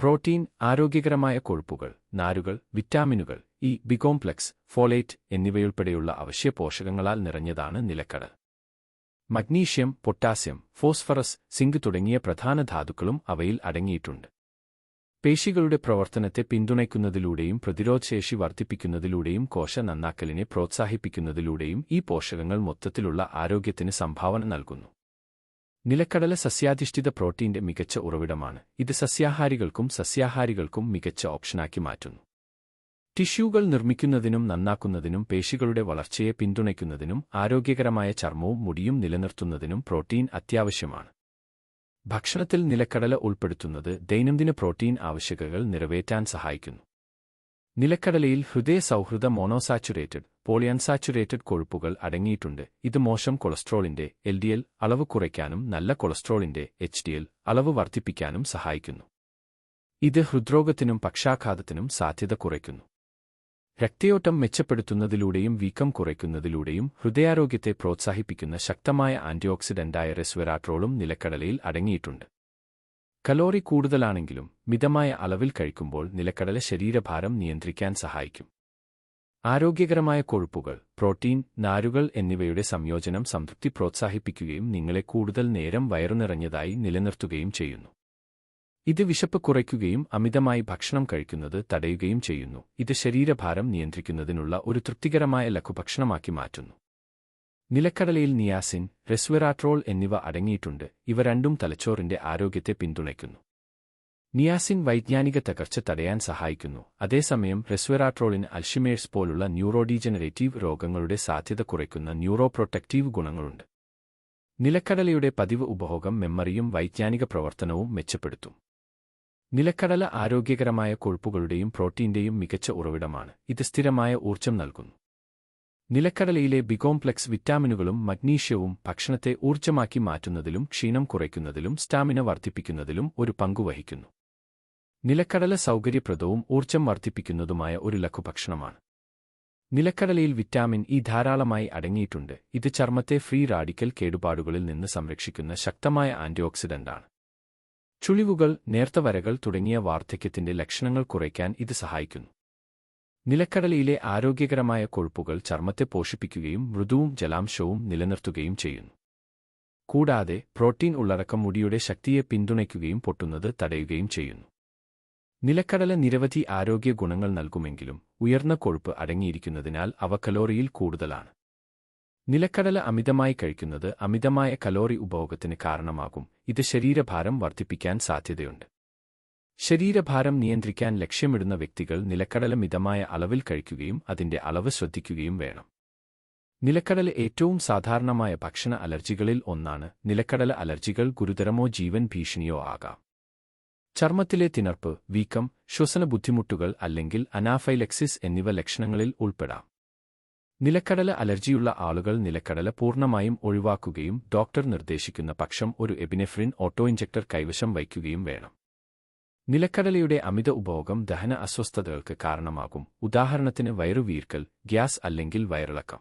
Protein, ആരോഗ്യകരമായ കൊഴുപ്പുകൾ, നാരുകൾ, വിറ്റാമിനുകൾ, E, B complex, folate എന്നിവയുൾപ്പെടെയുള്ള അവശ്യ പോഷകങ്ങളാൽ നിറഞ്ഞതാണ് നിലക്കടല. മഗ്നീഷ്യം, പൊട്ടാസ്യം, ഫോസ്ഫറസ്, സിങ്ക് തുടങ്ങിയ പ്രധാന ധാതുക്കളും അവയിൽ അടങ്ങിയിട്ടുണ്ട്. പേശികളുടെ പ്രവർത്തനത്തെ പിന്തുണയ്ക്കുന്നതിലൂടെയും പ്രതിരോധശേഷി വർദ്ധിപ്പിക്കുന്നതിലൂടെയും കോശ നന്നാക്കലിനെ പ്രോത്സാഹിപ്പിക്കുന്നതിലൂടെയും ഈ പോഷകങ്ങൾ മൊത്തത്തിലുള്ള ആരോഗ്യത്തിന് സംഭാവന നൽകുന്നു. നിലക്കടല സസ്യാധിഷ്ഠിത പ്രോട്ടീന്റെ മികച്ച ഉറവിടമാണ്. ഇത് സസ്യാഹാരികൾക്കും മികച്ച ഓപ്ഷനാക്കി മാറ്റുന്നു. ടിഷ്യൂകൾ നിർമ്മിക്കുന്നതിനും നന്നാക്കുന്നതിനും പേശികളുടെ വളർച്ചയെ പിന്തുണയ്ക്കുന്നതിനും ആരോഗ്യകരമായ ചർമ്മവും മുടിയും നിലനിർത്തുന്നതിനും പ്രോട്ടീൻ അത്യാവശ്യമാണ്. ഭക്ഷണത്തിൽ നിലക്കടല ഉൾപ്പെടുത്തുന്നത് ദൈനംദിന പ്രോട്ടീൻ ആവശ്യകതകൾ നിറവേറ്റാൻ സഹായിക്കുന്നു. നിലക്കടലയിൽ ഹൃദയ സൗഹൃദ മോണോസാച്ചുറേറ്റഡ്, പോളിയൻസാച്ചുറേറ്റഡ് കൊഴുപ്പുകൾ അടങ്ങിയിട്ടുണ്ട്. ഇത് മോശം കൊളസ്ട്രോളിന്റെ LDL അളവ് കുറയ്ക്കാനും നല്ല കൊളസ്ട്രോളിന്റെ HDL അളവ് വർദ്ധിപ്പിക്കാനും സഹായിക്കുന്നു. ഇത് ഹൃദ്രോഗത്തിനും പക്ഷാഘാതത്തിനും സാധ്യത കുറയ്ക്കുന്നു. രക്തയോട്ടം മെച്ചപ്പെടുത്തുന്നതിലൂടെയും വീക്കം കുറയ്ക്കുന്നതിലൂടെയും ഹൃദയാരോഗ്യത്തെ പ്രോത്സാഹിപ്പിക്കുന്ന ശക്തമായ ആന്റിഓക്സിഡന്റായ റെസ്വെറാട്രോളും നിലക്കടലയിൽ അടങ്ങിയിട്ടുണ്ട്. കലോറി കൂടുതലാണെങ്കിലും മിതമായ അളവിൽ കഴിക്കുമ്പോൾ നിലക്കടല ശരീരഭാരം നിയന്ത്രിക്കാൻ സഹായിക്കും. ആരോഗ്യകരമായ കൊഴുപ്പുകൾ, പ്രോട്ടീൻ, നാരുകൾ എന്നിവയുടെ സംയോജനം സംതൃപ്തി പ്രോത്സാഹിപ്പിക്കുകയും നിങ്ങളെ കൂടുതൽ നേരം വയറുനിറഞ്ഞതായി നിലനിർത്തുകയും ചെയ്യുന്നു. ഇത് വിശപ്പ് കുറയ്ക്കുകയും അമിതമായി ഭക്ഷണം കഴിക്കുന്നത് തടയുകയും ചെയ്യുന്നു. ഇത് ശരീരഭാരം നിയന്ത്രിക്കുന്നതിനുള്ള ഒരു തൃപ്തികരമായ ലഘുഭക്ഷണമാക്കി മാറ്റുന്നു. നിലക്കടലയിൽ നിയാസിൻ, റെസ്വെറാട്രോൾ എന്നിവ അടങ്ങിയിട്ടുണ്ട്. ഇവ രണ്ടും തലച്ചോറിന്റെ ആരോഗ്യത്തെ പിന്തുണയ്ക്കുന്നു. നിയാസിൻ വൈജ്ഞാനിക തകർച്ച തടയാൻ സഹായിക്കുന്നു. അതേസമയം റെസ്വെറാട്രോളിന് അൽഷിമേഴ്സ് പോലുള്ള ന്യൂറോഡീജനറേറ്റീവ് രോഗങ്ങളുടെ സാധ്യത കുറയ്ക്കുന്ന ന്യൂറോപ്രൊട്ടക്റ്റീവ് ഗുണങ്ങളുണ്ട്. നിലക്കടലയുടെ പതിവ് ഉപഭോഗം മെമ്മറിയും വൈജ്ഞാനിക പ്രവർത്തനവും മെച്ചപ്പെടുത്തും. നിലക്കടല ആരോഗ്യകരമായ കൊഴുപ്പുകളുടെയും പ്രോട്ടീന്റെയും മികച്ച ഉറവിടമാണ്. ഇത് സ്ഥിരമായ ഊർജ്ജം നൽകുന്നു. നിലക്കടലയിലെ ബി കോംപ്ലക്സ് വിറ്റാമിനുകളും മഗ്നീഷ്യവും ഭക്ഷണത്തെ ഊർജ്ജമാക്കി മാറ്റുന്നതിലും ക്ഷീണം കുറയ്ക്കുന്നതിലും സ്റ്റാമിന വർദ്ധിപ്പിക്കുന്നതിലും ഒരു പങ്കുവഹിക്കുന്നു. നിലക്കടല സൗകര്യപ്രദവും ഊർജ്ജം വർദ്ധിപ്പിക്കുന്നതുമായ ഒരു ലഘുഭക്ഷണമാണ്. നിലക്കടലയിൽ വിറ്റാമിൻ ഇ ധാരാളമായി അടങ്ങിയിട്ടുണ്ട്. ഇത് ചർമ്മത്തെ ഫ്രീ റാഡിക്കൽ കേടുപാടുകളിൽ നിന്ന് സംരക്ഷിക്കുന്ന ശക്തമായ ആന്റിഓക്സിഡന്റാണ്. ചുളിവുകൾ, നേർത്ത വരകൾ തുടങ്ങിയ വാർദ്ധക്യത്തിന്റെ ലക്ഷണങ്ങൾ കുറയ്ക്കാൻ ഇത് സഹായിക്കുന്നു. നിലക്കടലയിലെ ആരോഗ്യകരമായ കൊഴുപ്പുകൾ ചർമ്മത്തെ പോഷിപ്പിക്കുകയും മൃദുവും ജലാംശവും നിലനിർത്തുകയും ചെയ്യുന്നു. കൂടാതെ പ്രോട്ടീൻ ഉള്ളടക്കം മുടിയുടെ ശക്തിയെ പിന്തുണയ്ക്കുകയും പൊട്ടുന്നത് തടയുകയും ചെയ്യുന്നു. നിലക്കടല നിരവധി ആരോഗ്യ ഗുണങ്ങൾ നൽകുമെങ്കിലും ഉയർന്ന കൊഴുപ്പ് അടങ്ങിയിരിക്കുന്നതിനാൽ അവ കലോറിയിൽ കൂടുതലാണ്. നിലക്കടല അമിതമായി കഴിക്കുന്നത് അമിതമായ കലോറി ഉപഭോഗത്തിന് കാരണമാകും. ഇത് ശരീരഭാരം വർദ്ധിപ്പിക്കാൻ സാധ്യതയുണ്ട്. ശരീരഭാരം നിയന്ത്രിക്കാൻ ലക്ഷ്യമിടുന്ന വ്യക്തികൾ നിലക്കടല മിതമായ അളവിൽ കഴിക്കുകയും അതിന്റെ അളവ് ശ്രദ്ധിക്കുകയും വേണം. നിലക്കടല ഏറ്റവും സാധാരണമായ ഭക്ഷണ അലർജികളിൽ ഒന്നാണ്. നിലക്കടല അലർജികൾ ഗുരുതരമോ ജീവൻ ഭീഷണിയോ ആകാം. ചർമ്മത്തിലെ തിണർപ്പ്, വീക്കം, ശ്വസന ബുദ്ധിമുട്ടുകൾ അല്ലെങ്കിൽ അനാഫൈലക്സിസ് എന്നിവ ലക്ഷണങ്ങളിൽ ഉൾപ്പെടാം. നിലക്കടല അലർജിയുള്ള ആളുകൾ നിലക്കടല പൂർണ്ണമായും ഒഴിവാക്കുകയും ഡോക്ടർ നിർദ്ദേശിക്കുന്ന പക്ഷം ഒരു എപിനെഫ്രിൻ ഓട്ടോഇഞ്ചക്ടർ കൈവശം വയ്ക്കുകയും വേണം. നിലക്കടലയുടെ അമിത ഉപഭോഗം ദഹന അസ്വസ്ഥതകൾക്ക് കാരണമാകും. ഉദാഹരണത്തിന് വയറുവീർക്കൽ, ഗ്യാസ് അല്ലെങ്കിൽ വയറിളക്കം.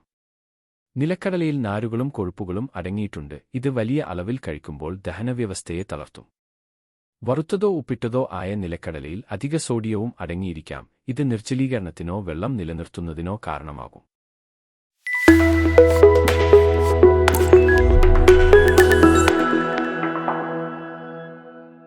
നിലക്കടലയിൽ നാരുകളും കൊഴുപ്പുകളും അടങ്ങിയിട്ടുണ്ട്. ഇത് വലിയ അളവിൽ കഴിക്കുമ്പോൾ ദഹനവ്യവസ്ഥയെ തളർത്തും. വറുത്തതോ ഉപ്പിട്ടതോ ആയ നിലക്കടലയിൽ അധിക സോഡിയവും അടങ്ങിയിരിക്കാം. ഇത് നിർജ്ജലീകരണത്തിനോ വെള്ളം നിലനിർത്തുന്നതിനോ കാരണമാകും.